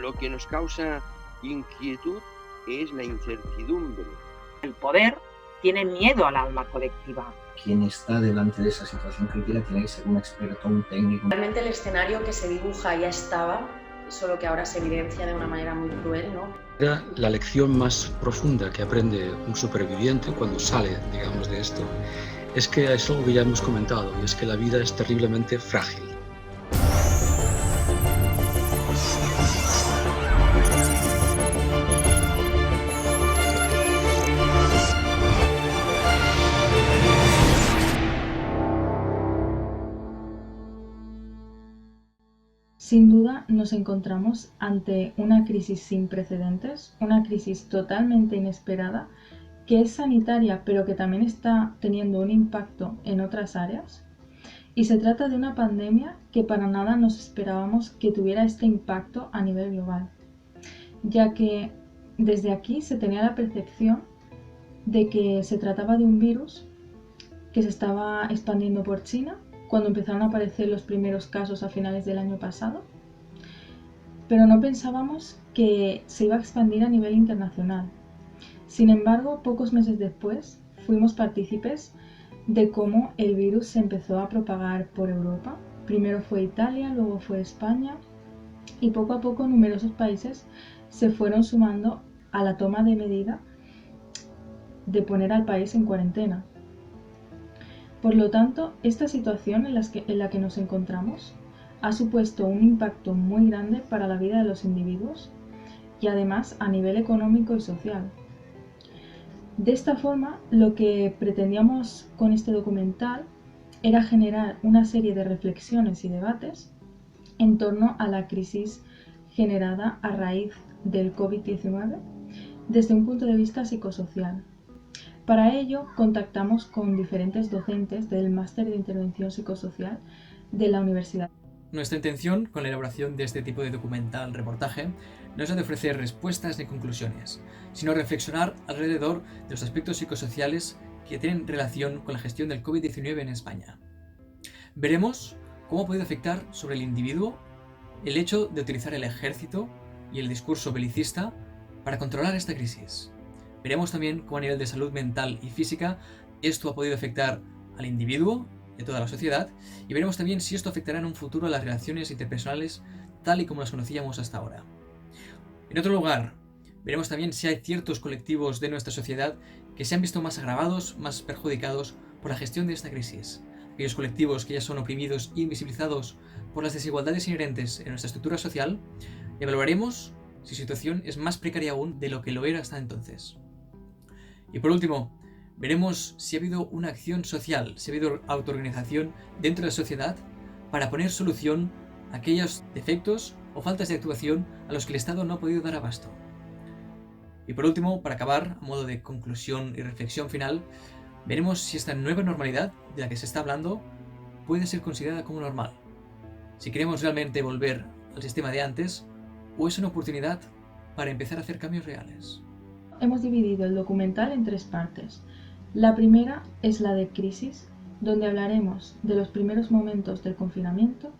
Lo que nos causa inquietud es la incertidumbre. El poder tiene miedo al alma colectiva. Quien está delante de esa situación crítica tiene que ser un experto, un técnico. Realmente el escenario que se dibuja ya estaba, solo que ahora se evidencia de una manera muy cruel, ¿no? Era la lección más profunda que aprende un superviviente cuando sale, digamos, de esto. Es que es algo que ya hemos comentado, y es que la vida es terriblemente frágil. Sin duda nos encontramos ante una crisis sin precedentes, una crisis totalmente inesperada, que es sanitaria pero que también está teniendo un impacto en otras áreas. Y se trata de una pandemia que para nada nos esperábamos que tuviera este impacto a nivel global, ya que desde aquí se tenía la percepción de que se trataba de un virus que se estaba expandiendo por China cuando empezaron a aparecer los primeros casos a finales del año pasado, pero no pensábamos que se iba a expandir a nivel internacional. Sin embargo, pocos meses después fuimos partícipes de cómo el virus se empezó a propagar por Europa. Primero fue Italia, luego fue España, y poco a poco numerosos países se fueron sumando a la toma de medida de poner al país en cuarentena. Por lo tanto, esta situación en la que nos encontramos ha supuesto un impacto muy grande para la vida de los individuos y además a nivel económico y social. De esta forma, lo que pretendíamos con este documental era generar una serie de reflexiones y debates en torno a la crisis generada a raíz del COVID-19 desde un punto de vista psicosocial. Para ello, contactamos con diferentes docentes del Máster de Intervención Psicosocial de la Universidad. Nuestra intención con la elaboración de este tipo de documental-reportaje no es la de ofrecer respuestas ni conclusiones, sino reflexionar alrededor de los aspectos psicosociales que tienen relación con la gestión del COVID-19 en España. Veremos cómo ha podido afectar sobre el individuo el hecho de utilizar el ejército y el discurso belicista para controlar esta crisis. Veremos también cómo a nivel de salud mental y física esto ha podido afectar al individuo y a toda la sociedad, y veremos también si esto afectará en un futuro a las relaciones interpersonales tal y como las conocíamos hasta ahora. En otro lugar, veremos también si hay ciertos colectivos de nuestra sociedad que se han visto más agravados, más perjudicados por la gestión de esta crisis. Aquellos colectivos que ya son oprimidos e invisibilizados por las desigualdades inherentes en nuestra estructura social, evaluaremos si su situación es más precaria aún de lo que lo era hasta entonces. Y por último, veremos si ha habido una acción social, si ha habido autoorganización dentro de la sociedad para poner solución a aquellos defectos o faltas de actuación a los que el Estado no ha podido dar abasto. Y por último, para acabar, a modo de conclusión y reflexión final, veremos si esta nueva normalidad de la que se está hablando puede ser considerada como normal. Si queremos realmente volver al sistema de antes, o es una oportunidad para empezar a hacer cambios reales. Hemos dividido el documental en tres partes. La primera es la de crisis, donde hablaremos de los primeros momentos del confinamiento.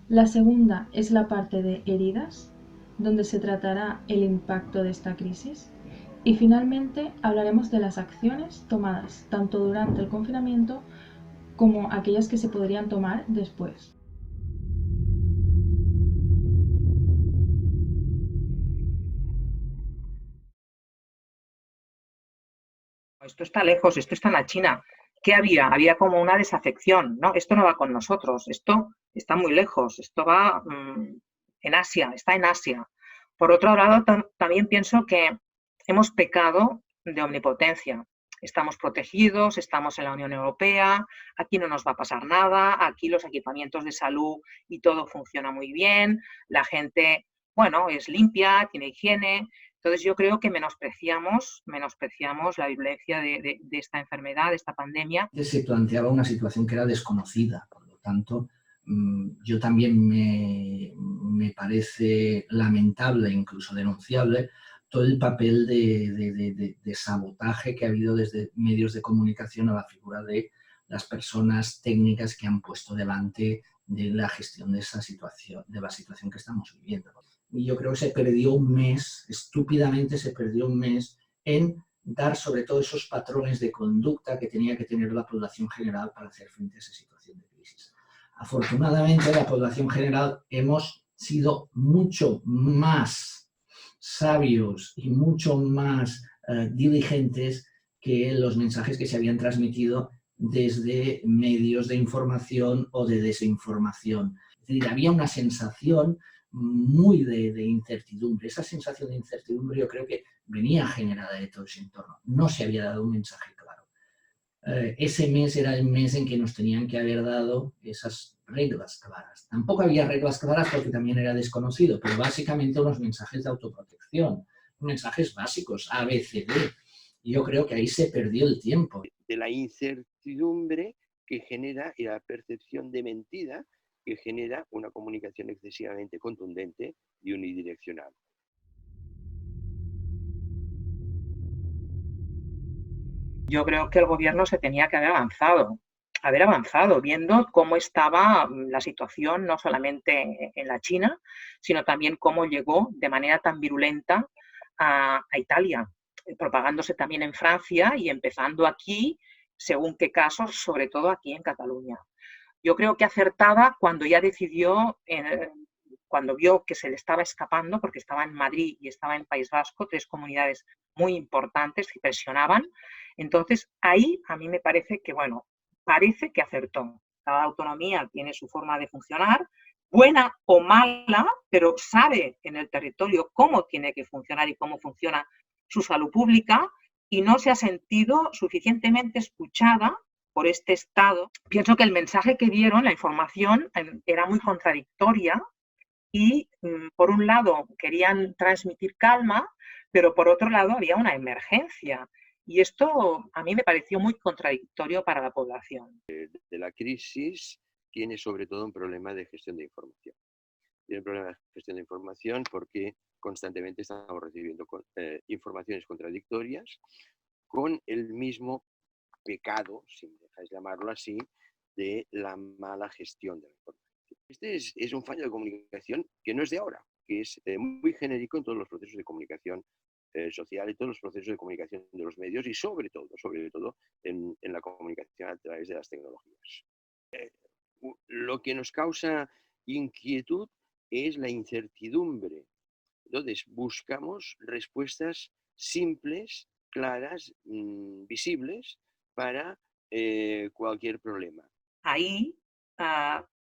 La segunda es la parte de heridas, donde se tratará el impacto de esta crisis. Y finalmente hablaremos de las acciones tomadas tanto durante el confinamiento como aquellas que se podrían tomar después. Esto está lejos, esto está en la China. ¿Qué había? Había como una desafección, ¿no? Esto no va con nosotros, esto está muy lejos, esto va en Asia, está en Asia. Por otro lado, también pienso que hemos pecado de omnipotencia. Estamos protegidos, estamos en la Unión Europea, aquí no nos va a pasar nada, aquí los equipamientos de salud y todo funciona muy bien, la gente, bueno, es limpia, tiene higiene. Entonces yo creo que menospreciamos la virulencia de esta enfermedad, de esta pandemia. Se planteaba una situación que era desconocida, por lo tanto, yo también me parece lamentable, incluso denunciable, todo el papel de sabotaje que ha habido desde medios de comunicación a la figura de las personas técnicas que han puesto delante de la gestión de esa situación, de la situación que estamos viviendo. y yo creo que se perdió un mes, estúpidamente se perdió un mes en dar sobre todo esos patrones de conducta que tenía que tener la población general para hacer frente a esa situación de crisis. Afortunadamente, la población general hemos sido mucho más sabios y mucho más diligentes que los mensajes que se habían transmitido desde medios de información o de desinformación. Es decir, había una sensación muy de incertidumbre. Esa sensación de incertidumbre yo creo que venía generada de todo ese entorno. No se había dado un mensaje claro. Ese mes era el mes en que nos tenían que haber dado esas reglas claras. Tampoco había reglas claras porque también era desconocido, pero básicamente unos mensajes de autoprotección, mensajes básicos, A, B, C, D. Y yo creo que ahí se perdió el tiempo. De la incertidumbre que genera y la percepción de mentira que genera una comunicación excesivamente contundente y unidireccional. Yo creo que el gobierno se tenía que haber avanzado, viendo cómo estaba la situación, no solamente en la China, sino también cómo llegó de manera tan virulenta a Italia, propagándose también en Francia y empezando aquí, según qué casos, sobre todo aquí en Cataluña. Yo creo que acertaba cuando ya decidió, cuando vio que se le estaba escapando, porque estaba en Madrid y estaba en País Vasco, 3 comunidades muy importantes que presionaban. Entonces, ahí a mí me parece que, bueno, parece que acertó. Cada autonomía tiene su forma de funcionar, buena o mala, pero sabe en el territorio cómo tiene que funcionar y cómo funciona su salud pública, y no se ha sentido suficientemente escuchada por este Estado. Pienso que el mensaje que dieron, la información, era muy contradictoria y, por un lado, querían transmitir calma, pero por otro lado había una emergencia. Y esto a mí me pareció muy contradictorio para la población. De la crisis tiene sobre todo un problema de gestión de información. Tiene un problema de gestión de información porque constantemente estamos recibiendo informaciones contradictorias con el mismo pecado, si me dejáis llamarlo así, de la mala gestión de la información. Este es un fallo de comunicación que no es de ahora, que es muy genérico en todos los procesos de comunicación social y todos los procesos de comunicación de los medios y sobre todo en la comunicación a través de las tecnologías. Lo que nos causa inquietud es la incertidumbre. Entonces, buscamos respuestas simples, claras, visibles para cualquier problema. Ahí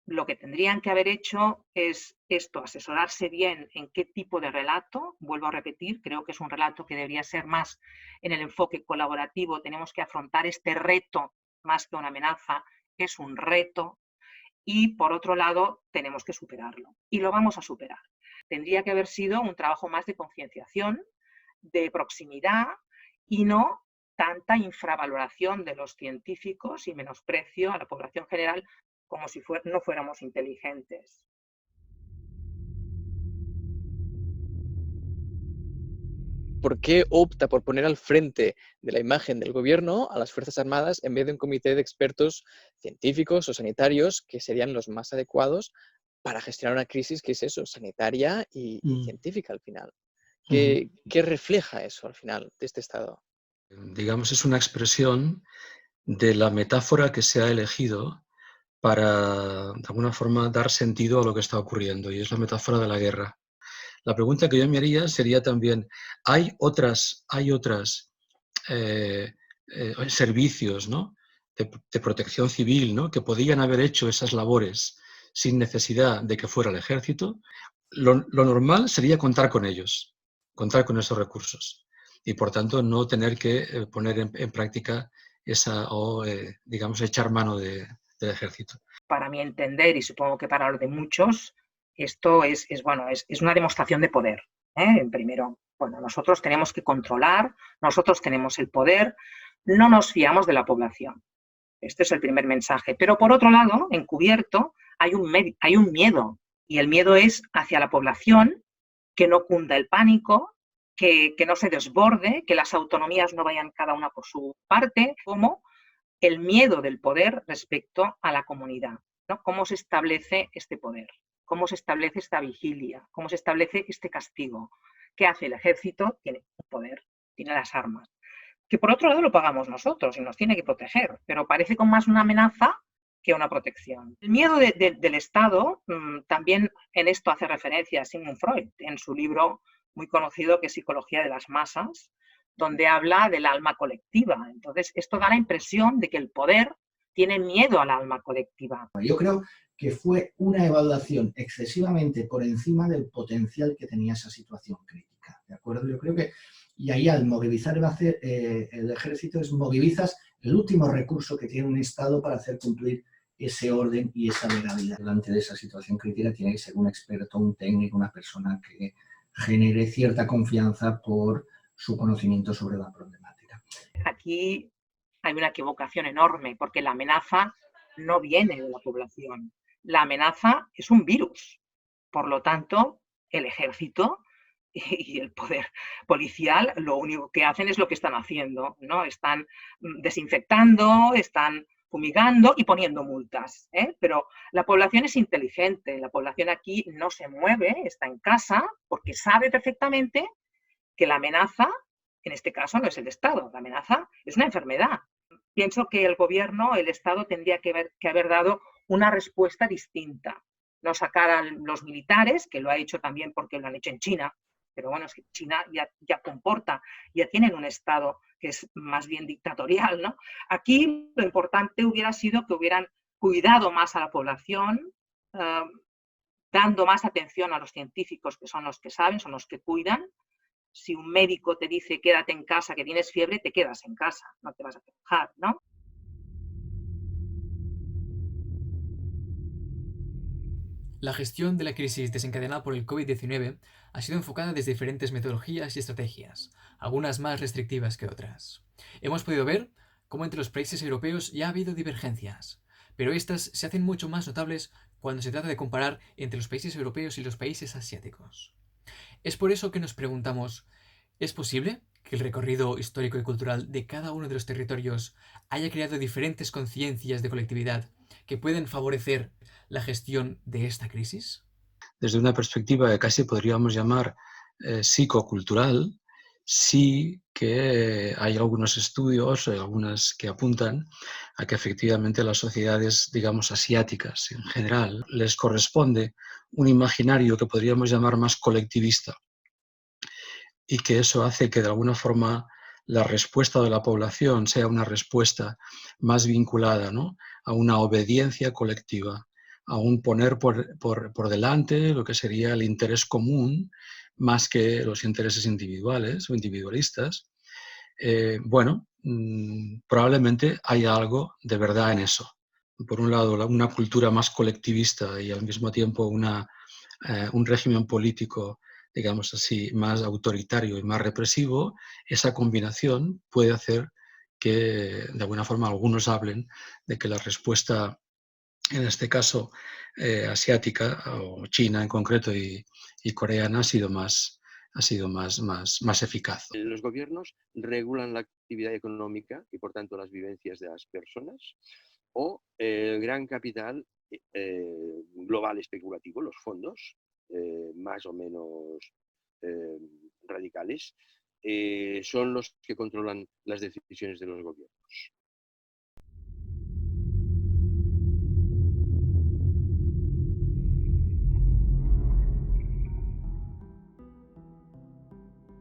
lo que tendrían que haber hecho es esto, asesorarse bien en qué tipo de relato. Vuelvo a repetir, creo que es un relato que debería ser más en el enfoque colaborativo. Tenemos que afrontar este reto más que una amenaza, es un reto. Y por otro lado, tenemos que superarlo. Y lo vamos a superar. Tendría que haber sido un trabajo más de concienciación, de proximidad y no tanta infravaloración de los científicos y menosprecio a la población general como si no fuéramos inteligentes. ¿Por qué opta por poner al frente de la imagen del gobierno a las Fuerzas Armadas en vez de un comité de expertos científicos o sanitarios que serían los más adecuados para gestionar una crisis que es eso, sanitaria y científica al final? ¿Qué refleja eso al final de este Estado? Digamos, es una expresión de la metáfora que se ha elegido para, de alguna forma, dar sentido a lo que está ocurriendo, y es la metáfora de la guerra. La pregunta que yo me haría sería también, ¿hay otras servicios, ¿no?, de protección civil, ¿no?, que podían haber hecho esas labores sin necesidad de que fuera el ejército? Lo normal sería contar con ellos, contar con esos recursos y, por tanto, no tener que poner en práctica digamos, echar mano del ejército. Para mi entender, y supongo que para los de muchos, esto es una demostración de poder. Primero, bueno, nosotros tenemos que controlar, nosotros tenemos el poder, no nos fiamos de la población. Este es el primer mensaje. Pero por otro lado, encubierto, hay un miedo, y el miedo es hacia la población, que no cunda el pánico, que no se desborde, que las autonomías no vayan cada una por su parte, como el miedo del poder respecto a la comunidad, ¿no? ¿Cómo se establece este poder? cómo se establece esta vigilia, cómo se establece este castigo. ¿Qué hace el ejército? Tiene poder, tiene las armas. Que por otro lado lo pagamos nosotros y nos tiene que proteger, pero parece con más una amenaza que una protección. El miedo del Estado, también en esto hace referencia a Sigmund Freud, en su libro muy conocido que es Psicología de las Masas, donde habla del alma colectiva. Entonces, esto da la impresión de que el poder tiene miedo al alma colectiva. Yo creo que fue una evaluación excesivamente por encima del potencial que tenía esa situación crítica, ¿de acuerdo? Yo creo que, y ahí al movilizar el ejército, movilizas el último recurso que tiene un Estado para hacer cumplir ese orden y esa legalidad. Delante de esa situación crítica tiene que ser un experto, un técnico, una persona que genere cierta confianza por su conocimiento sobre la problemática. Aquí hay una equivocación enorme, porque la amenaza no viene de la población. La amenaza es un virus. Por lo tanto, el ejército y el poder policial lo único que hacen es lo que están haciendo, ¿no? Están desinfectando, están fumigando y poniendo multas, ¿eh? Pero la población es inteligente, la población aquí no se mueve, está en casa, porque sabe perfectamente que la amenaza, en este caso, no es el Estado, la amenaza es una enfermedad. Pienso que el gobierno, el Estado, tendría que haber dado una respuesta distinta. No sacar a los militares, que lo ha hecho también porque lo han hecho en China, pero bueno, es que China ya comporta, ya tienen un Estado que es más bien dictatorial, ¿no? Aquí lo importante hubiera sido que hubieran cuidado más a la población, dando más atención a los científicos, que son los que saben, son los que cuidan. Si un médico te dice quédate en casa, que tienes fiebre, te quedas en casa, no te vas a quejar, ¿no? La gestión de la crisis desencadenada por el COVID-19 ha sido enfocada desde diferentes metodologías y estrategias, algunas más restrictivas que otras. Hemos podido ver cómo entre los países europeos ya ha habido divergencias, pero estas se hacen mucho más notables cuando se trata de comparar entre los países europeos y los países asiáticos. Es por eso que nos preguntamos, ¿es posible que el recorrido histórico y cultural de cada uno de los territorios haya creado diferentes conciencias de colectividad que pueden favorecer la gestión de esta crisis? Desde una perspectiva que casi podríamos llamar psicocultural, sí que hay algunos estudios, algunas que apuntan a que efectivamente a las sociedades, digamos, asiáticas en general, les corresponde un imaginario que podríamos llamar más colectivista, y que eso hace que de alguna forma la respuesta de la población sea una respuesta más vinculada, ¿no?, a una obediencia colectiva, a un poner por delante lo que sería el interés común más que los intereses individuales o individualistas. Probablemente haya algo de verdad en eso. Por un lado, una cultura más colectivista y al mismo tiempo un régimen político, digamos así, más autoritario y más represivo. Esa combinación puede hacer que, de alguna forma, algunos hablen de que la respuesta, en este caso asiática, o China en concreto, y coreana, ha sido más eficaz. Los gobiernos regulan la actividad económica y, por tanto, las vivencias de las personas, o el gran capital global especulativo, los fondos, más o menos radicales, son los que controlan las decisiones de los gobiernos.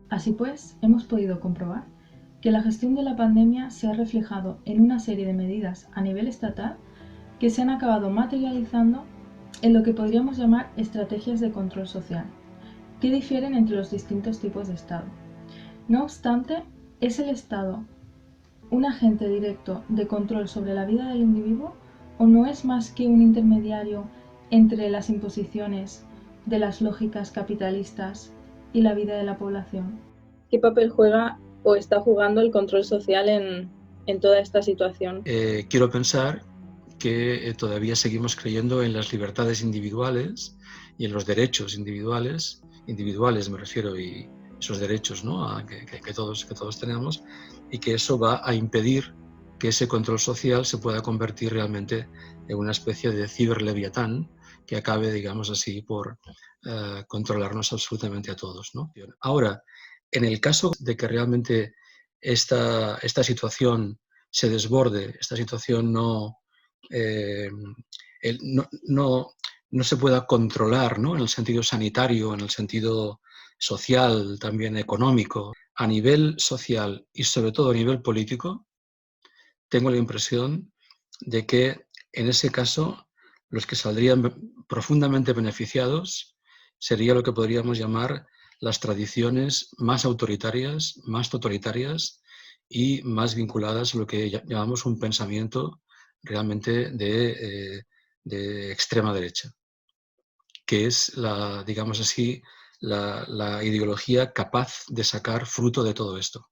Así pues, hemos podido comprobar que la gestión de la pandemia se ha reflejado en una serie de medidas a nivel estatal que se han acabado materializando en lo que podríamos llamar estrategias de control social, que difieren entre los distintos tipos de Estado. No obstante, ¿es el Estado un agente directo de control sobre la vida del individuo o no es más que un intermediario entre las imposiciones de las lógicas capitalistas y la vida de la población? ¿Qué papel juega o está jugando el control social en toda esta situación? Quiero pensar que todavía seguimos creyendo en las libertades individuales y en los derechos individuales me refiero, y esos derechos, ¿no?, que todos tenemos, y que eso va a impedir que ese control social se pueda convertir realmente en una especie de ciberleviatán que acabe, digamos así, por controlarnos absolutamente a todos, ¿no? Ahora, en el caso de que realmente esta situación se desborde, esta situación no se pueda controlar, ¿no? En el sentido sanitario, en el sentido social, también económico, a nivel social y sobre todo a nivel político, tengo la impresión de que en ese caso los que saldrían profundamente beneficiados sería lo que podríamos llamar las tradiciones más autoritarias, más totalitarias y más vinculadas a lo que llamamos un pensamiento realmente de extrema derecha, que es digamos así, la ideología capaz de sacar fruto de todo esto.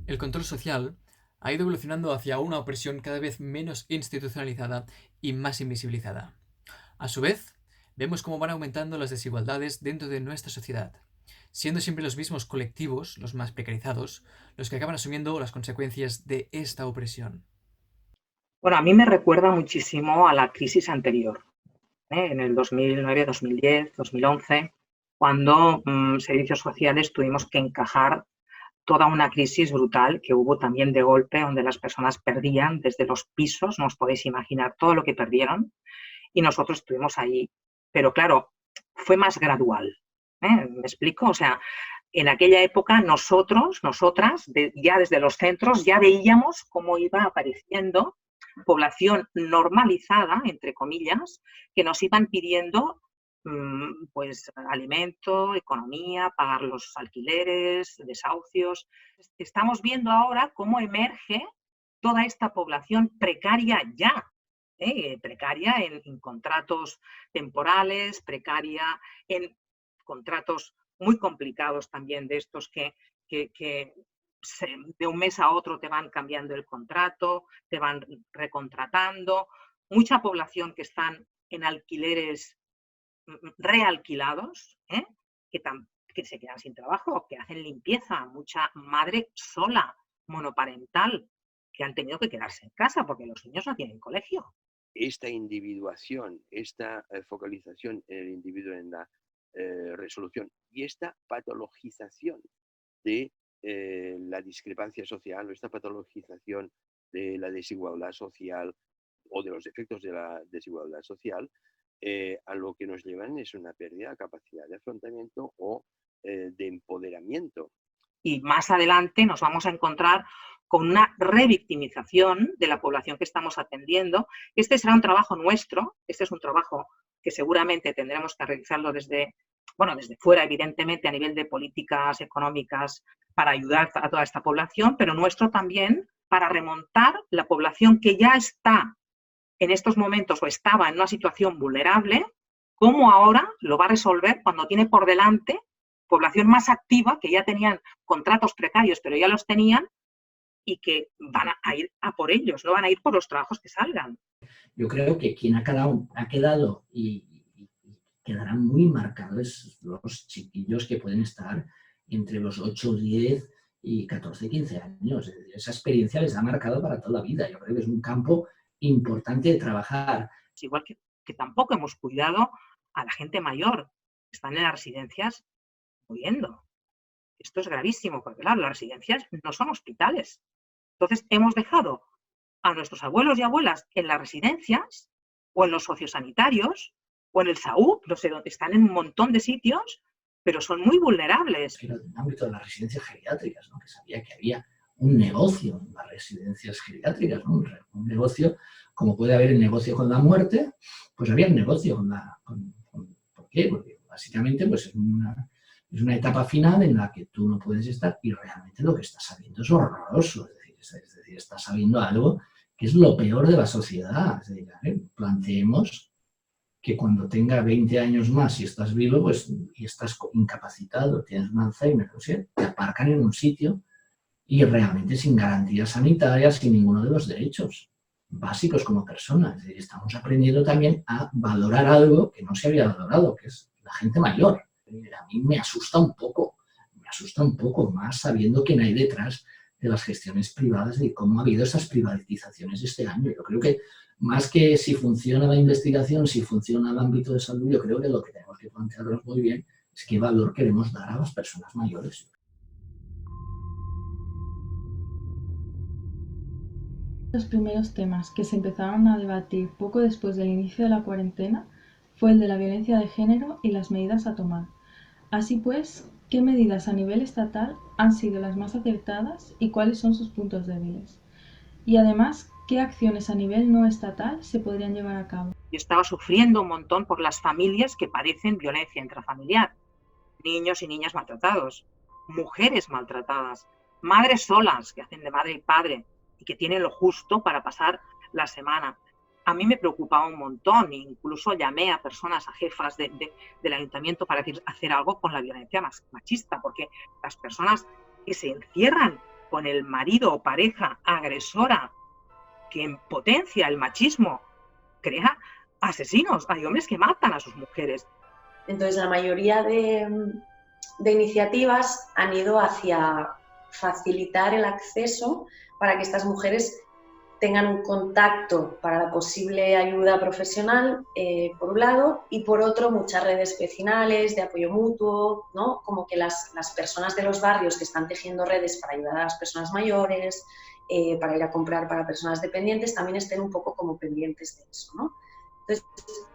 El control social ha ido evolucionando hacia una opresión cada vez menos institucionalizada y más invisibilizada. A su vez, vemos cómo van aumentando las desigualdades dentro de nuestra sociedad, siendo siempre los mismos colectivos, los más precarizados, los que acaban asumiendo las consecuencias de esta opresión. Bueno, a mí me recuerda muchísimo a la crisis anterior, en el 2009, 2010, 2011, cuando servicios sociales tuvimos que encajar toda una crisis brutal que hubo también de golpe, donde las personas perdían desde los pisos, no os podéis imaginar todo lo que perdieron, y nosotros estuvimos ahí. Pero claro, fue más gradual. ¿Me explico? O sea, en aquella época nosotras, ya desde los centros, ya veíamos cómo iba apareciendo población normalizada, entre comillas, que nos iban pidiendo pues alimento, economía, pagar los alquileres, desahucios. Estamos viendo ahora cómo emerge toda esta población precaria ya, precaria en contratos temporales, precaria en contratos muy complicados también de estos que de un mes a otro te van cambiando el contrato, te van recontratando. Mucha población que están en alquileres realquilados, que se quedan sin trabajo, que hacen limpieza, mucha madre sola, monoparental, que han tenido que quedarse en casa porque los niños no tienen colegio. Esta individuación, esta focalización en el individuo, en la resolución y esta patologización de la discrepancia social o esta patologización de la desigualdad social o de los efectos de la desigualdad social, a lo que nos llevan es una pérdida de capacidad de afrontamiento o de empoderamiento. Y más adelante nos vamos a encontrar con una revictimización de la población que estamos atendiendo. Este será un trabajo nuestro, este es un trabajo que seguramente tendremos que realizarlo desde fuera, evidentemente, a nivel de políticas económicas para ayudar a toda esta población, pero nuestro también para remontar la población que ya está en estos momentos o estaba en una situación vulnerable, cómo ahora lo va a resolver cuando tiene por delante población más activa, que ya tenían contratos precarios, pero ya los tenían y que van a ir a por ellos, no van a ir por los trabajos que salgan. Yo creo que quien ha quedado y quedará muy marcados los chiquillos que pueden estar entre los 8, 10 y 14, 15 años. Es decir, esa experiencia les ha marcado para toda la vida. Yo creo que es un campo importante de trabajar. Igual que tampoco hemos cuidado a la gente mayor. Están en las residencias muriendo. Esto es gravísimo, porque claro, las residencias no son hospitales. Entonces hemos dejado a nuestros abuelos y abuelas en las residencias o en los sociosanitarios o en el SAUP, no sé dónde, están en un montón de sitios, pero son muy vulnerables. Pero en el ámbito de las residencias geriátricas, ¿no? Que sabía que había un negocio en las residencias geriátricas, ¿no? Un negocio, como puede haber el negocio con la muerte, pues había un negocio ¿por qué? Porque básicamente pues, es una etapa final en la que tú no puedes estar y realmente lo que estás sabiendo es horroroso. Es decir, estás sabiendo algo que es lo peor de la sociedad. Es decir, planteemos que cuando tenga 20 años más y estás vivo, pues, y estás incapacitado, tienes un Alzheimer, no sé, te aparcan en un sitio y realmente sin garantías sanitarias, sin ninguno de los derechos básicos como persona. Es decir, estamos aprendiendo también a valorar algo que no se había valorado, que es la gente mayor. A mí me asusta un poco más sabiendo quién hay detrás las gestiones privadas y cómo ha habido esas privatizaciones este año. Yo creo que más que si funciona la investigación, si funciona el ámbito de salud, yo creo que lo que tenemos que plantearnos muy bien es qué valor queremos dar a las personas mayores. Los primeros temas que se empezaron a debatir poco después del inicio de la cuarentena fue el de la violencia de género y las medidas a tomar. Así pues, ¿qué medidas a nivel estatal han sido las más acertadas y cuáles son sus puntos débiles? Y además, ¿qué acciones a nivel no estatal se podrían llevar a cabo? Yo estaba sufriendo un montón por las familias que padecen violencia intrafamiliar. Niños y niñas maltratados, mujeres maltratadas, madres solas que hacen de madre y padre y que tienen lo justo para pasar la semana. A mí me preocupaba un montón, incluso llamé a personas, a jefas del ayuntamiento para hacer algo con la violencia machista, porque las personas que se encierran con el marido o pareja agresora que potencia el machismo, crea asesinos, hay hombres que matan a sus mujeres. Entonces la mayoría de iniciativas han ido hacia facilitar el acceso para que estas mujeres tengan un contacto para la posible ayuda profesional, por un lado, y por otro muchas redes vecinales de apoyo mutuo, ¿no? Como que las personas de los barrios que están tejiendo redes para ayudar a las personas mayores, para ir a comprar para personas dependientes, también estén un poco como pendientes de eso, ¿no? Entonces,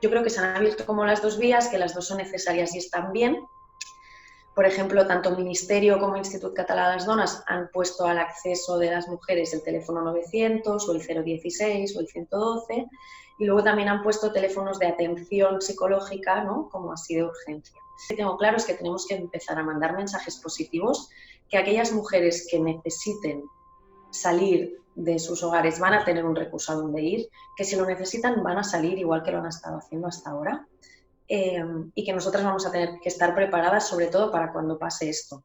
yo creo que se han abierto como las dos vías, que las dos son necesarias y están bien. Por ejemplo, tanto el Ministerio como el Institut Català de les Dones han puesto al acceso de las mujeres el teléfono 900 o el 016 o el 112 y luego también han puesto teléfonos de atención psicológica, ¿no? Como así de urgencia. Lo que tengo claro es que tenemos que empezar a mandar mensajes positivos, que aquellas mujeres que necesiten salir de sus hogares van a tener un recurso a donde ir, que si lo necesitan van a salir igual que lo han estado haciendo hasta ahora. Y que nosotras vamos a tener que estar preparadas sobre todo para cuando pase esto.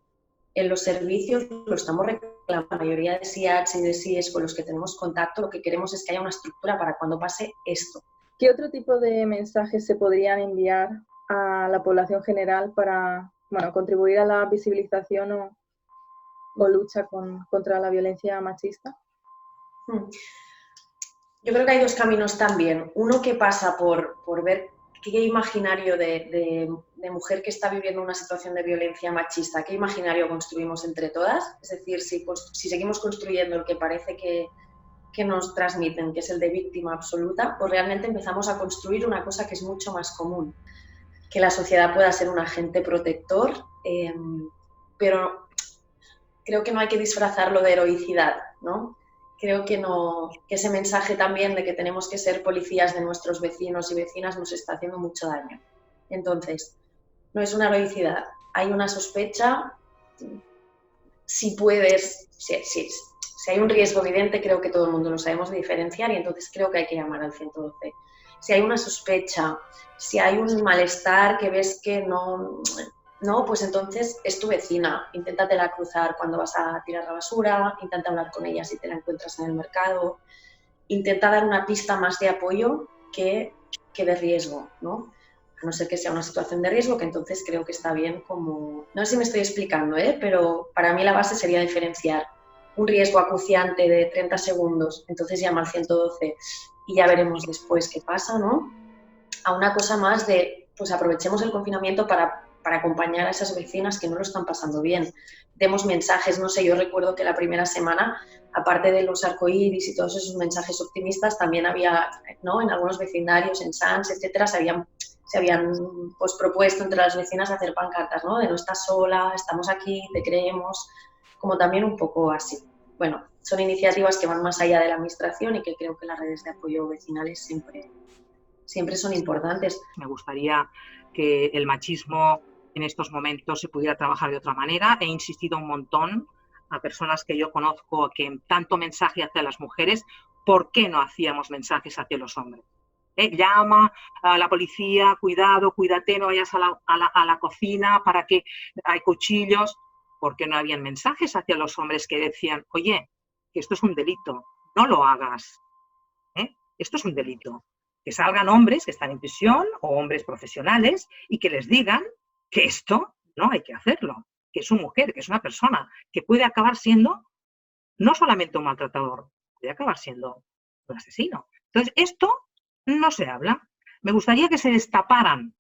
En los servicios lo estamos reclamando, la mayoría de SIADs y de SIES con los que tenemos contacto, lo que queremos es que haya una estructura para cuando pase esto. ¿Qué otro tipo de mensajes se podrían enviar a la población general para contribuir a la visibilización o lucha contra la violencia machista? Yo creo que hay dos caminos también. Uno que pasa por ver qué imaginario de mujer que está viviendo una situación de violencia machista, qué imaginario construimos entre todas. Es decir, si seguimos construyendo el que parece que nos transmiten, que es el de víctima absoluta, pues realmente empezamos a construir una cosa que es mucho más común. Que la sociedad pueda ser un agente protector, pero creo que no hay que disfrazarlo de heroicidad, ¿no? Creo que ese mensaje también de que tenemos que ser policías de nuestros vecinos y vecinas nos está haciendo mucho daño. Entonces, no es una heroicidad, hay una sospecha, si hay un riesgo evidente, creo que todo el mundo lo sabemos diferenciar y entonces creo que hay que llamar al 112. Si hay una sospecha, si hay un malestar que ves que no, pues entonces es tu vecina, inténtatela cruzar cuando vas a tirar la basura, intenta hablar con ella si te la encuentras en el mercado, intenta dar una pista más de apoyo que de riesgo, ¿no? A no ser que sea una situación de riesgo, que entonces creo que está bien como... No sé si me estoy explicando, pero para mí la base sería diferenciar un riesgo acuciante de 30 segundos, entonces llama al 112 y ya veremos después qué pasa, ¿no? A una cosa más de, pues aprovechemos el confinamiento para acompañar a esas vecinas que no lo están pasando bien. Demos mensajes, no sé, yo recuerdo que la primera semana, aparte de los arcoíris y todos esos mensajes optimistas, también había, ¿no? En algunos vecindarios, en Sants, etcétera, se habían pues, propuesto entre las vecinas hacer pancartas, ¿no? De no estás sola, estamos aquí, te creemos, como también un poco así. Bueno, son iniciativas que van más allá de la administración y que creo que las redes de apoyo vecinales siempre son importantes. Me gustaría que el machismo en estos momentos se pudiera trabajar de otra manera. He insistido un montón a personas que yo conozco que tanto mensaje hacia las mujeres, ¿por qué no hacíamos mensajes hacia los hombres? Llama a la policía, cuidado, cuídate, no vayas a la cocina para que hay cuchillos. ¿Por qué no habían mensajes hacia los hombres que decían, oye, que esto es un delito, no lo hagas, esto es un delito? Que salgan hombres que están en prisión o hombres profesionales y que les digan que esto no hay que hacerlo, que es una mujer, que es una persona, que puede acabar siendo no solamente un maltratador, puede acabar siendo un asesino. Entonces, esto no se habla. Me gustaría que se destaparan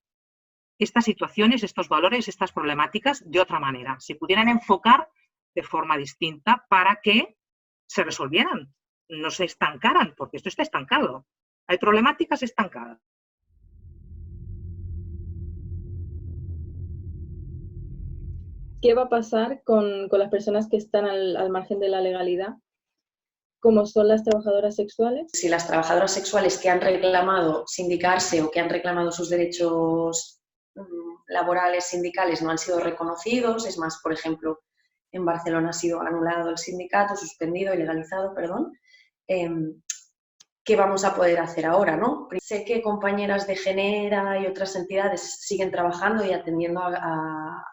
estas situaciones, estos valores, estas problemáticas de otra manera, se pudieran enfocar de forma distinta para que se resolvieran, no se estancaran, porque esto está estancado. Hay problemáticas estancadas. ¿Qué va a pasar con las personas que están al margen de la legalidad, como son las trabajadoras sexuales? Si las trabajadoras sexuales que han reclamado sindicarse o que han reclamado sus derechos laborales sindicales no han sido reconocidos, es más, por ejemplo, en Barcelona ha sido anulado el sindicato, suspendido, ilegalizado, perdón, ¿qué vamos a poder hacer ahora, no? Sé que compañeras de Genera y otras entidades siguen trabajando y atendiendo a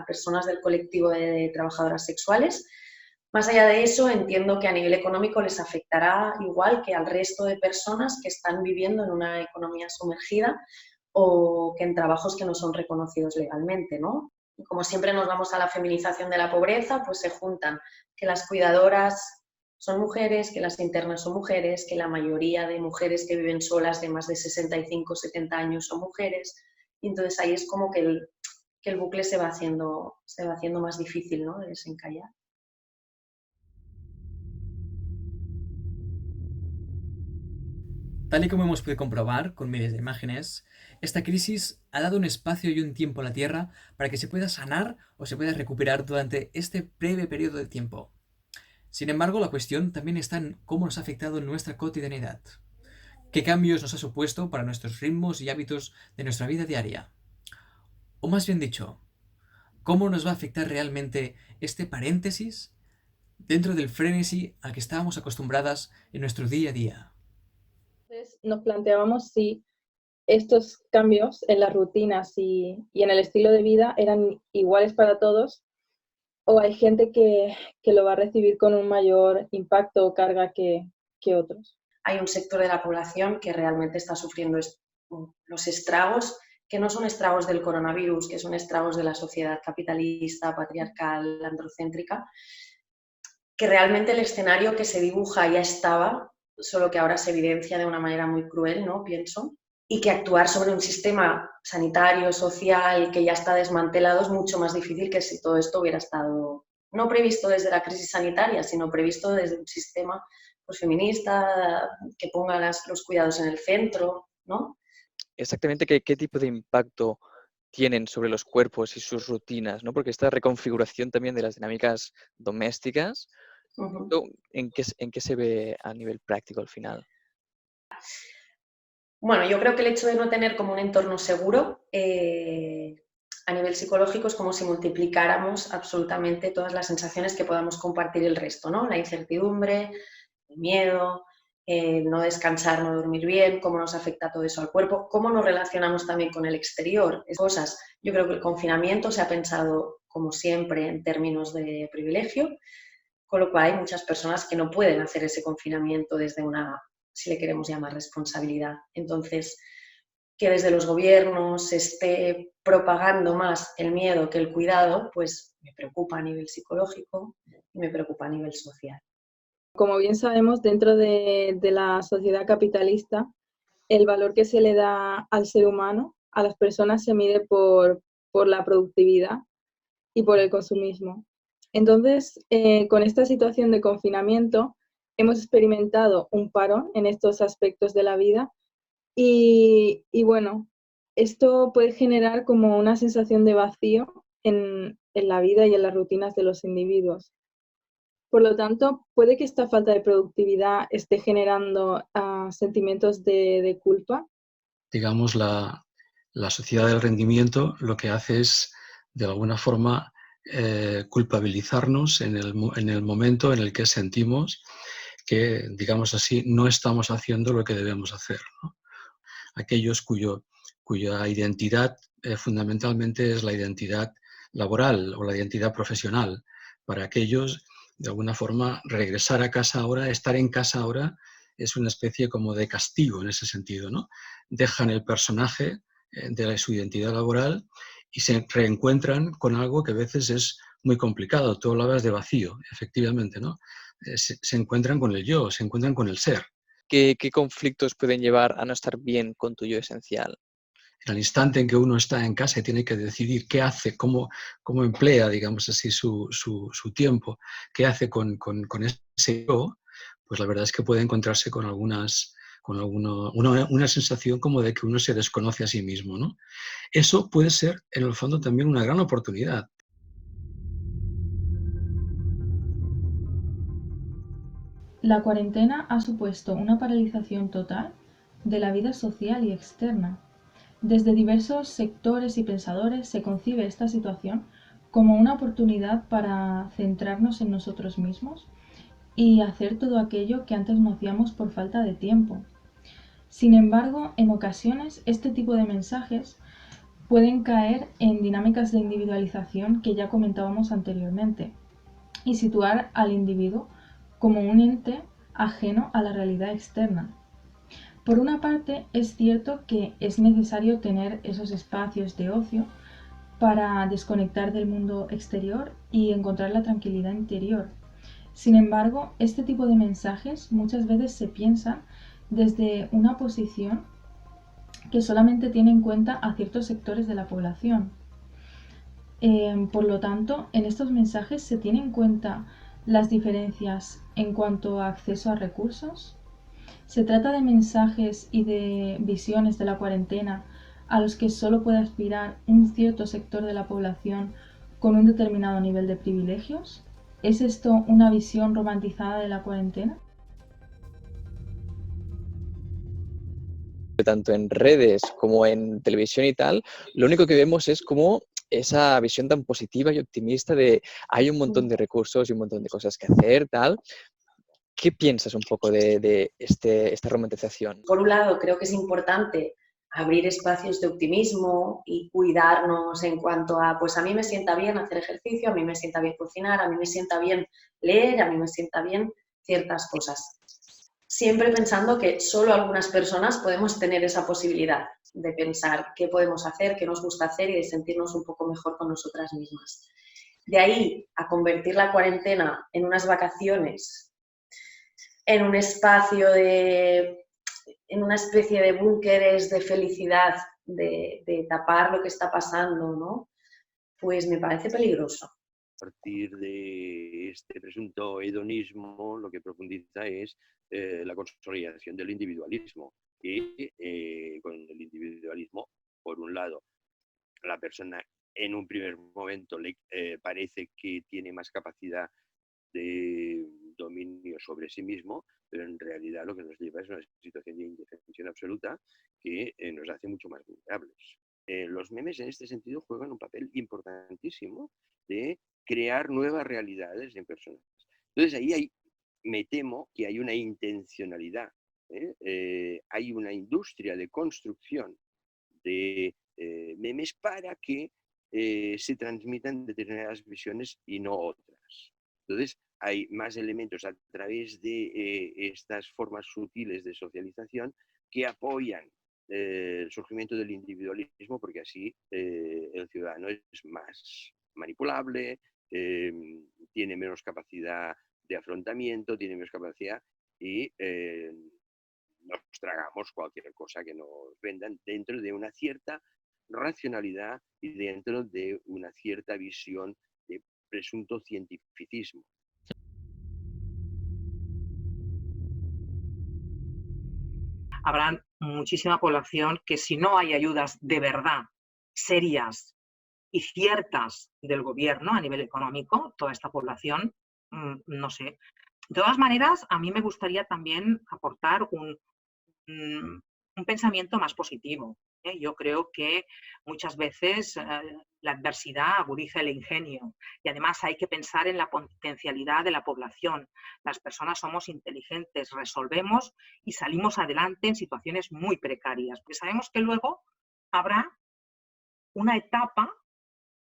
personas del colectivo de trabajadoras sexuales. Más allá de eso, entiendo que a nivel económico les afectará igual que al resto de personas que están viviendo en una economía sumergida o que en trabajos que no son reconocidos legalmente, ¿no? Y como siempre nos vamos a la feminización de la pobreza, pues se juntan que las cuidadoras son mujeres, que las internas son mujeres, que la mayoría de mujeres que viven solas de más de 65 o 70 años son mujeres, y entonces ahí es como que el bucle se va haciendo más difícil, ¿no?, de desencallar. Tal y como hemos podido comprobar con miles de imágenes, esta crisis ha dado un espacio y un tiempo a la Tierra para que se pueda sanar o se pueda recuperar durante este breve periodo de tiempo. Sin embargo, la cuestión también está en cómo nos ha afectado en nuestra cotidianidad. ¿Qué cambios nos ha supuesto para nuestros ritmos y hábitos de nuestra vida diaria? O más bien dicho, ¿cómo nos va a afectar realmente este paréntesis dentro del frenesí al que estábamos acostumbradas en nuestro día a día? Entonces nos planteábamos si estos cambios en las rutinas y en el estilo de vida eran iguales para todos, o hay gente que lo va a recibir con un mayor impacto o carga que otros. Hay un sector de la población que realmente está sufriendo los estragos, que no son estragos del coronavirus, que son estragos de la sociedad capitalista, patriarcal, androcéntrica, que realmente el escenario que se dibuja ya estaba, solo que ahora se evidencia de una manera muy cruel, ¿no?, pienso, y que actuar sobre un sistema sanitario, social, que ya está desmantelado es mucho más difícil que si todo esto hubiera estado no previsto desde la crisis sanitaria, sino previsto desde un sistema pues, feminista, que ponga los cuidados en el centro, ¿no? Exactamente, ¿qué tipo de impacto tienen sobre los cuerpos y sus rutinas, ¿no? Porque esta reconfiguración también de las dinámicas domésticas, ¿en qué se ve a nivel práctico al final? Bueno, yo creo que el hecho de no tener como un entorno seguro a nivel psicológico es como si multiplicáramos absolutamente todas las sensaciones que podamos compartir el resto, ¿no? La incertidumbre, el miedo, no descansar, no dormir bien, cómo nos afecta todo eso al cuerpo, cómo nos relacionamos también con el exterior, cosas. Yo creo que el confinamiento se ha pensado, como siempre, en términos de privilegio, con lo cual hay muchas personas que no pueden hacer ese confinamiento desde una, si le queremos llamar, responsabilidad. Entonces, que desde los gobiernos se esté propagando más el miedo que el cuidado, pues me preocupa a nivel psicológico y me preocupa a nivel social. Como bien sabemos, dentro de la sociedad capitalista, el valor que se le da al ser humano, a las personas, se mide por la productividad y por el consumismo. Entonces, con esta situación de confinamiento, hemos experimentado un parón en estos aspectos de la vida y bueno, esto puede generar como una sensación de vacío en la vida y en las rutinas de los individuos. Por lo tanto, puede que esta falta de productividad esté generando sentimientos de culpa. Digamos, la sociedad del rendimiento lo que hace es, de alguna forma, culpabilizarnos en el momento en el que sentimos que, digamos así, no estamos haciendo lo que debemos hacer, ¿no? Aquellos cuya identidad fundamentalmente es la identidad laboral o la identidad profesional. Para aquellos, de alguna forma, regresar a casa ahora, estar en casa ahora, es una especie como de castigo en ese sentido, ¿no? Dejan el personaje de su identidad laboral y se reencuentran con algo que a veces es muy complicado. Tú hablabas de vacío, efectivamente, ¿no? Se encuentran con el yo, se encuentran con el ser. ¿Qué conflictos pueden llevar a no estar bien con tu yo esencial? En el instante en que uno está en casa y tiene que decidir qué hace, cómo emplea, digamos así, su tiempo, qué hace con ese yo, pues la verdad es que puede encontrarse con una sensación como de que uno se desconoce a sí mismo, ¿no? Eso puede ser, en el fondo, también una gran oportunidad. La cuarentena ha supuesto una paralización total de la vida social y externa. Desde diversos sectores y pensadores se concibe esta situación como una oportunidad para centrarnos en nosotros mismos y hacer todo aquello que antes no hacíamos por falta de tiempo. Sin embargo, en ocasiones este tipo de mensajes pueden caer en dinámicas de individualización que ya comentábamos anteriormente y situar al individuo como un ente ajeno a la realidad externa. Por una parte, es cierto que es necesario tener esos espacios de ocio para desconectar del mundo exterior y encontrar la tranquilidad interior. Sin embargo, este tipo de mensajes muchas veces se piensan desde una posición que solamente tiene en cuenta a ciertos sectores de la población. Por lo tanto, en estos mensajes se tienen en cuenta las diferencias en cuanto a acceso a recursos. Se trata de mensajes y de visiones de la cuarentena a los que solo puede aspirar un cierto sector de la población con un determinado nivel de privilegios. ¿Es esto una visión romantizada de la cuarentena? Tanto en redes como en televisión y tal, lo único que vemos es como esa visión tan positiva y optimista de hay un montón de recursos y un montón de cosas que hacer, tal. ¿Qué piensas un poco de esta romantización? Por un lado, creo que es importante abrir espacios de optimismo y cuidarnos en cuanto a, pues a mí me sienta bien hacer ejercicio, a mí me sienta bien cocinar, a mí me sienta bien leer, a mí me sienta bien ciertas cosas. Siempre pensando que solo algunas personas podemos tener esa posibilidad de pensar qué podemos hacer, qué nos gusta hacer y de sentirnos un poco mejor con nosotras mismas. De ahí a convertir la cuarentena en unas vacaciones, en un espacio en una especie de búnkeres de felicidad, de tapar lo que está pasando, ¿no? Pues me parece peligroso. A partir de este presunto hedonismo, lo que profundiza es la consolidación del individualismo. Y con el individualismo, por un lado, la persona en un primer momento le parece que tiene más capacidad de dominio sobre sí mismo, pero en realidad lo que nos lleva es una situación de indefensión absoluta que nos hace mucho más vulnerables. Los memes en este sentido juegan un papel importantísimo de crear nuevas realidades en personas. Entonces ahí me temo que hay una intencionalidad, hay una industria de construcción de memes para que se transmitan determinadas visiones y no otras. Entonces hay más elementos a través de estas formas sutiles de socialización que apoyan el surgimiento del individualismo, porque así el ciudadano es más manipulable, tiene menos capacidad de afrontamiento, tiene menos capacidad y nos tragamos cualquier cosa que nos vendan dentro de una cierta racionalidad y dentro de una cierta visión de presunto cientificismo. Habrá muchísima población que si no hay ayudas de verdad, serias y ciertas del gobierno a nivel económico, toda esta población, no sé. De todas maneras, a mí me gustaría también aportar un pensamiento más positivo. Yo creo que muchas veces la adversidad agudiza el ingenio y además hay que pensar en la potencialidad de la población. Las personas somos inteligentes, resolvemos y salimos adelante en situaciones muy precarias, porque sabemos que luego habrá una etapa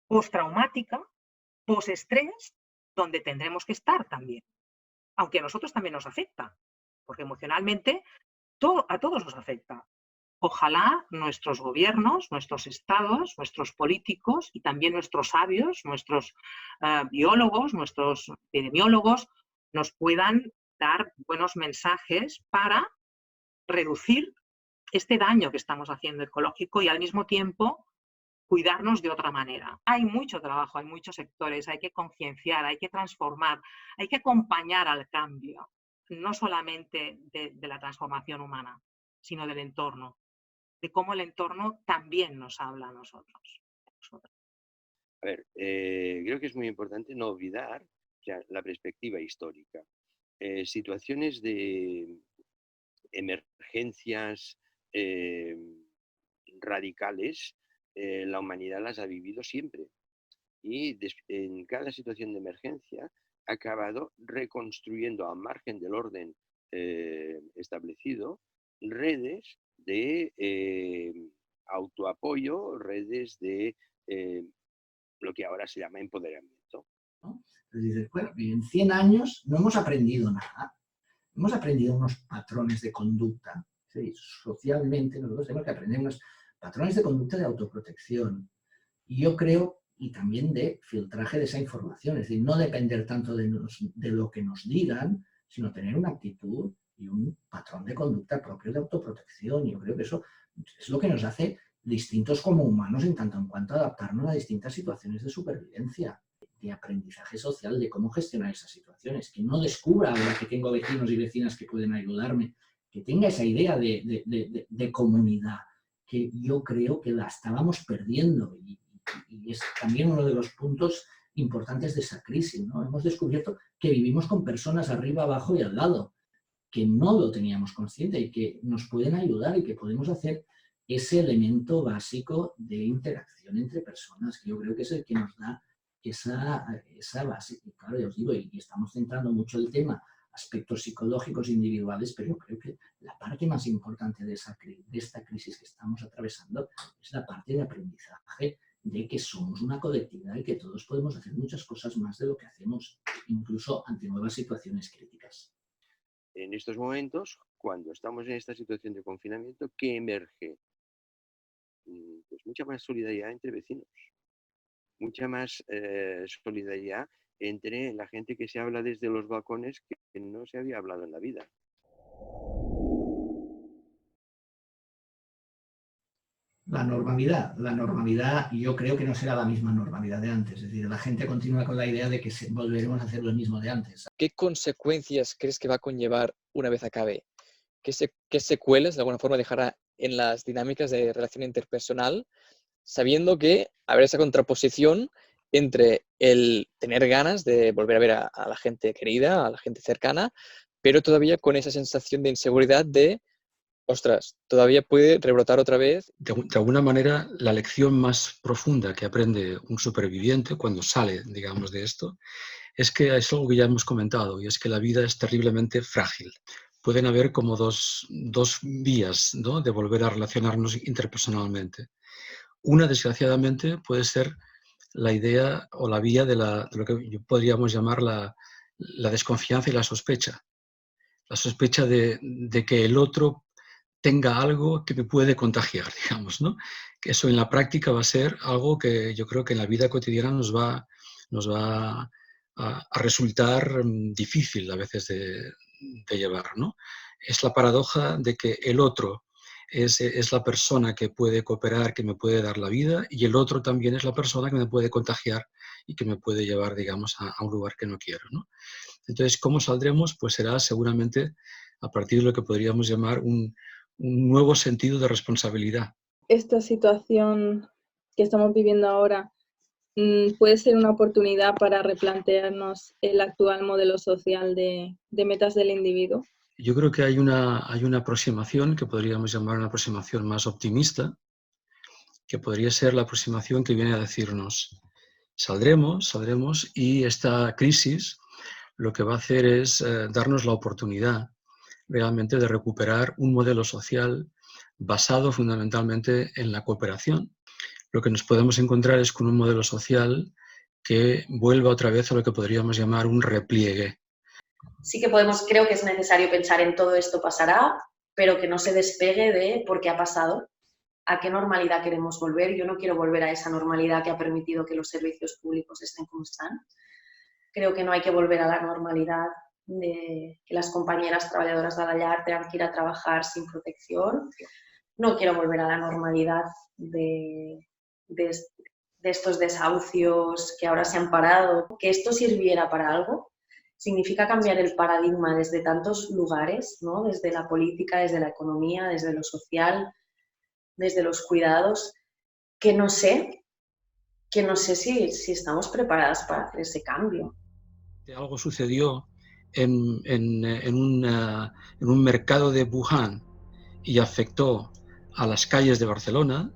postraumática, postestrés, donde tendremos que estar también, aunque a nosotros también nos afecta, porque emocionalmente a todos nos afecta. Ojalá nuestros gobiernos, nuestros estados, nuestros políticos y también nuestros sabios, nuestros biólogos, nuestros epidemiólogos nos puedan dar buenos mensajes para reducir este daño que estamos haciendo ecológico y al mismo tiempo cuidarnos de otra manera. Hay mucho trabajo, hay muchos sectores, hay que concienciar, hay que transformar, hay que acompañar al cambio, no solamente de la transformación humana, sino del entorno, de cómo el entorno también nos habla a nosotros. A ver, creo que es muy importante no olvidar la perspectiva histórica. Situaciones de emergencias radicales, la humanidad las ha vivido siempre. Y en cada situación de emergencia ha acabado reconstruyendo al margen del orden establecido redes de autoapoyo, redes de lo que ahora se llama empoderamiento. ¿No? Entonces dices, bueno, en 100 años no hemos aprendido nada, hemos aprendido unos patrones de conducta, ¿sí? Socialmente nosotros tenemos que aprender unos patrones de conducta de autoprotección. Y yo creo, y también de filtraje de esa información, es decir, no depender tanto de lo que nos digan, sino tener una actitud y un patrón de conducta propio de autoprotección. Y yo creo que eso es lo que nos hace distintos como humanos en tanto en cuanto a adaptarnos a distintas situaciones de supervivencia, de aprendizaje social, de cómo gestionar esas situaciones, que no descubra ahora que tengo vecinos y vecinas que pueden ayudarme, que tenga esa idea de comunidad, que yo creo que la estábamos perdiendo y es también uno de los puntos importantes de esa crisis, ¿no? Hemos descubierto que vivimos con personas arriba, abajo y al lado, que no lo teníamos consciente y que nos pueden ayudar y que podemos hacer ese elemento básico de interacción entre personas, que yo creo que es el que nos da esa base. Y claro, ya os digo, y estamos centrando mucho el tema, aspectos psicológicos individuales, pero yo creo que la parte más importante de esta crisis que estamos atravesando es la parte de aprendizaje, de que somos una colectividad y que todos podemos hacer muchas cosas más de lo que hacemos, incluso ante nuevas situaciones críticas. En estos momentos, cuando estamos en esta situación de confinamiento, ¿qué emerge? Pues mucha más solidaridad entre vecinos, mucha más solidaridad entre la gente que se habla desde los balcones que no se había hablado en la vida. La normalidad yo creo que no será la misma normalidad de antes, es decir, la gente continúa con la idea de que volveremos a hacer lo mismo de antes. ¿Qué consecuencias crees que va a conllevar una vez acabe? ¿Qué secuelas de alguna forma dejará en las dinámicas de relación interpersonal, sabiendo que habrá esa contraposición entre el tener ganas de volver a ver a la gente querida, a la gente cercana, pero todavía con esa sensación de inseguridad de ostras, todavía puede rebrotar otra vez? De alguna manera, la lección más profunda que aprende un superviviente cuando sale, digamos, de esto, es que es algo que ya hemos comentado, y es que la vida es terriblemente frágil. Pueden haber como dos vías, ¿no?, de volver a relacionarnos interpersonalmente. Una, desgraciadamente, puede ser la idea o la vía de lo que podríamos llamar la desconfianza y la sospecha. La sospecha de que el otro tenga algo que me puede contagiar, digamos, ¿no? Que eso en la práctica va a ser algo que yo creo que en la vida cotidiana nos va a resultar difícil a veces de llevar, ¿no? Es la paradoja de que el otro es la persona que puede cooperar, que me puede dar la vida, y el otro también es la persona que me puede contagiar y que me puede llevar, digamos, a un lugar que no quiero, ¿no? Entonces, ¿cómo saldremos? Pues será seguramente a partir de lo que podríamos llamar un nuevo sentido de responsabilidad. Esta situación que estamos viviendo ahora puede ser una oportunidad para replantearnos el actual modelo social de metas del individuo. Yo creo que hay una aproximación que podríamos llamar una aproximación más optimista, que podría ser la aproximación que viene a decirnos saldremos y esta crisis lo que va a hacer es darnos la oportunidad realmente de recuperar un modelo social basado fundamentalmente en la cooperación. Lo que nos podemos encontrar es con un modelo social que vuelva otra vez a lo que podríamos llamar un repliegue. Sí que creo que es necesario pensar en todo esto pasará, pero que no se despegue de por qué ha pasado, a qué normalidad queremos volver. Yo no quiero volver a esa normalidad que ha permitido que los servicios públicos estén como están. Creo que no hay que volver a la normalidad de que las compañeras trabajadoras de la llar tengan que ir a trabajar sin protección. No quiero volver a la normalidad de estos desahucios que ahora se han parado. Que esto sirviera para algo significa cambiar el paradigma desde tantos lugares, ¿no? Desde la política, desde la economía, desde lo social, desde los cuidados, que no sé si estamos preparadas para hacer ese cambio. Algo sucedió en un mercado de Wuhan y afectó a las calles de Barcelona,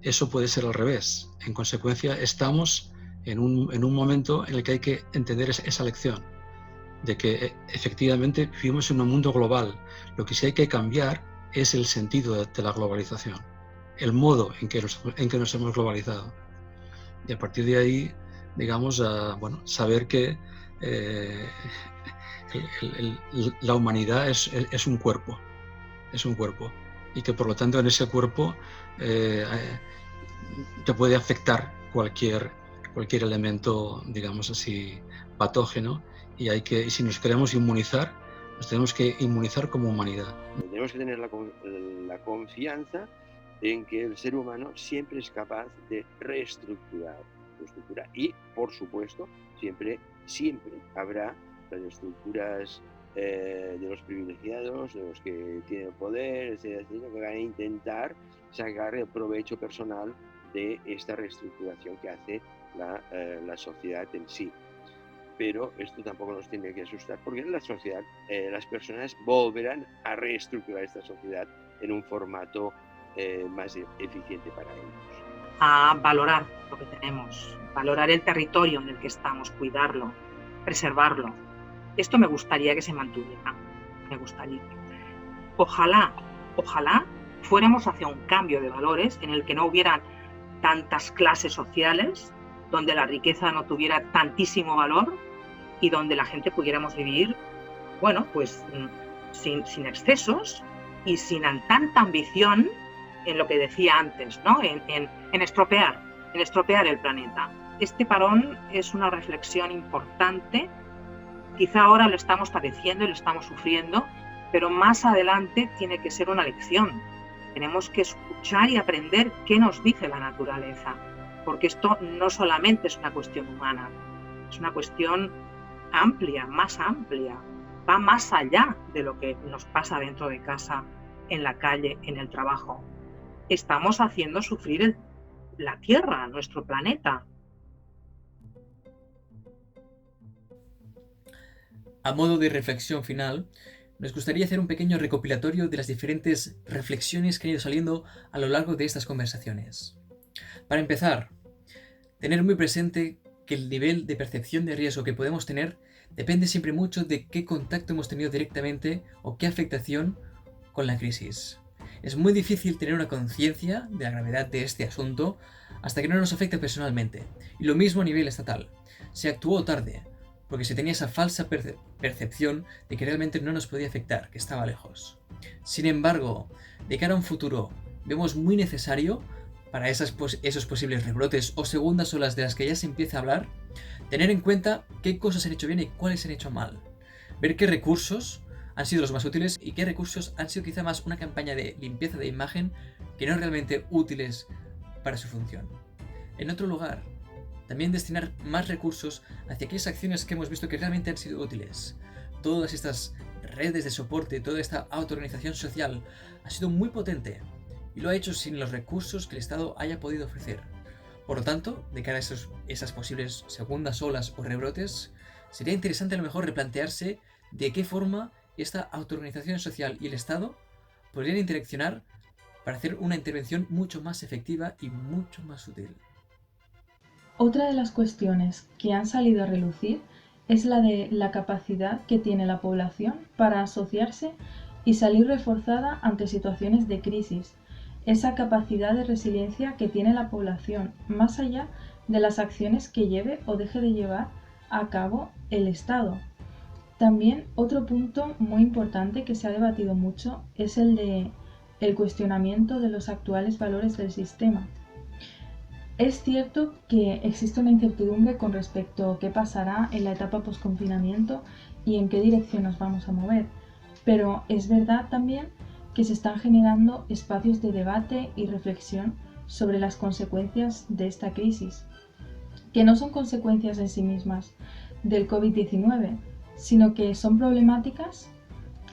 eso puede ser al revés. En consecuencia, estamos en un momento en el que hay que entender esa lección, de que efectivamente vivimos en un mundo global. Lo que sí hay que cambiar es el sentido de la globalización, el modo en que nos hemos globalizado. Y a partir de ahí, digamos, saber que la humanidad es un cuerpo, y que por lo tanto en ese cuerpo te puede afectar cualquier elemento, digamos así, patógeno, y si nos queremos inmunizar, nos tenemos que inmunizar como humanidad. Tenemos que tener la confianza en que el ser humano siempre es capaz de reestructurar y, por supuesto, siempre habrá las estructuras de los privilegiados, de los que tienen poder, etcétera, que van a intentar sacar el provecho personal de esta reestructuración que hace la sociedad en sí. Pero esto tampoco nos tiene que asustar, porque en la sociedad las personas volverán a reestructurar esta sociedad en un formato más eficiente para ellos. A valorar lo que tenemos, valorar el territorio en el que estamos, cuidarlo, preservarlo. Esto me gustaría que se mantuviera, me gustaría. Ojalá fuéramos hacia un cambio de valores en el que no hubieran tantas clases sociales, donde la riqueza no tuviera tantísimo valor y donde la gente pudiéramos vivir, pues sin excesos y sin tanta ambición en lo que decía antes, ¿no? En estropear el planeta. Este parón es una reflexión importante. Quizá ahora lo estamos padeciendo y lo estamos sufriendo, pero más adelante tiene que ser una lección. Tenemos que escuchar y aprender qué nos dice la naturaleza, porque esto no solamente es una cuestión humana, es una cuestión amplia, más amplia, va más allá de lo que nos pasa dentro de casa, en la calle, en el trabajo. Estamos haciendo sufrir la Tierra, nuestro planeta. A modo de reflexión final, nos gustaría hacer un pequeño recopilatorio de las diferentes reflexiones que han ido saliendo a lo largo de estas conversaciones. Para empezar, tener muy presente que el nivel de percepción de riesgo que podemos tener depende siempre mucho de qué contacto hemos tenido directamente o qué afectación con la crisis. Es muy difícil tener una conciencia de la gravedad de este asunto hasta que no nos afecte personalmente. Y lo mismo a nivel estatal. Se actuó tarde, porque se tenía esa falsa percepción de que realmente no nos podía afectar, que estaba lejos. Sin embargo, de cara a un futuro, vemos muy necesario, para esos posibles rebrotes o segundas olas de las que ya se empieza a hablar, tener en cuenta qué cosas se han hecho bien y cuáles se han hecho mal. Ver qué recursos han sido los más útiles y qué recursos han sido quizá más una campaña de limpieza de imagen que no realmente útiles para su función. En otro lugar, también destinar más recursos hacia aquellas acciones que hemos visto que realmente han sido útiles. Todas estas redes de soporte, toda esta autoorganización social ha sido muy potente y lo ha hecho sin los recursos que el Estado haya podido ofrecer. Por lo tanto, de cara a esas posibles segundas olas o rebrotes, sería interesante a lo mejor replantearse de qué forma esta autoorganización social y el Estado podrían interaccionar para hacer una intervención mucho más efectiva y mucho más útil. Otra de las cuestiones que han salido a relucir es la de la capacidad que tiene la población para asociarse y salir reforzada ante situaciones de crisis. Esa capacidad de resiliencia que tiene la población, más allá de las acciones que lleve o deje de llevar a cabo el Estado. También otro punto muy importante que se ha debatido mucho es el de el cuestionamiento de los actuales valores del sistema. Es cierto que existe una incertidumbre con respecto a qué pasará en la etapa post-confinamiento y en qué dirección nos vamos a mover, pero es verdad también que se están generando espacios de debate y reflexión sobre las consecuencias de esta crisis, que no son consecuencias en sí mismas del COVID-19, sino que son problemáticas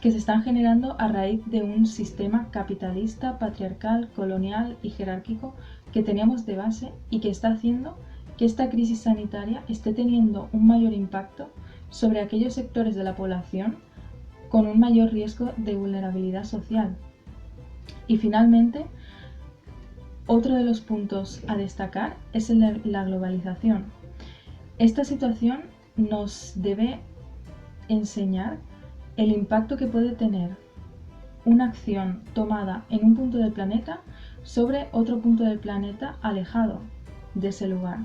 que se están generando a raíz de un sistema capitalista, patriarcal, colonial y jerárquico que teníamos de base y que está haciendo que esta crisis sanitaria esté teniendo un mayor impacto sobre aquellos sectores de la población con un mayor riesgo de vulnerabilidad social. Y finalmente, otro de los puntos a destacar es el de la globalización. Esta situación nos debe enseñar el impacto que puede tener una acción tomada en un punto del planeta sobre otro punto del planeta alejado de ese lugar.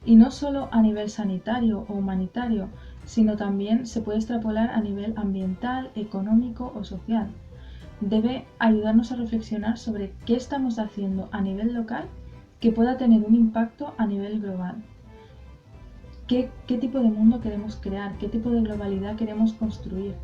Y no solo a nivel sanitario o humanitario, sino también se puede extrapolar a nivel ambiental, económico o social. Debe ayudarnos a reflexionar sobre qué estamos haciendo a nivel local que pueda tener un impacto a nivel global. ¿Qué tipo de mundo queremos crear? ¿Qué tipo de globalidad queremos construir?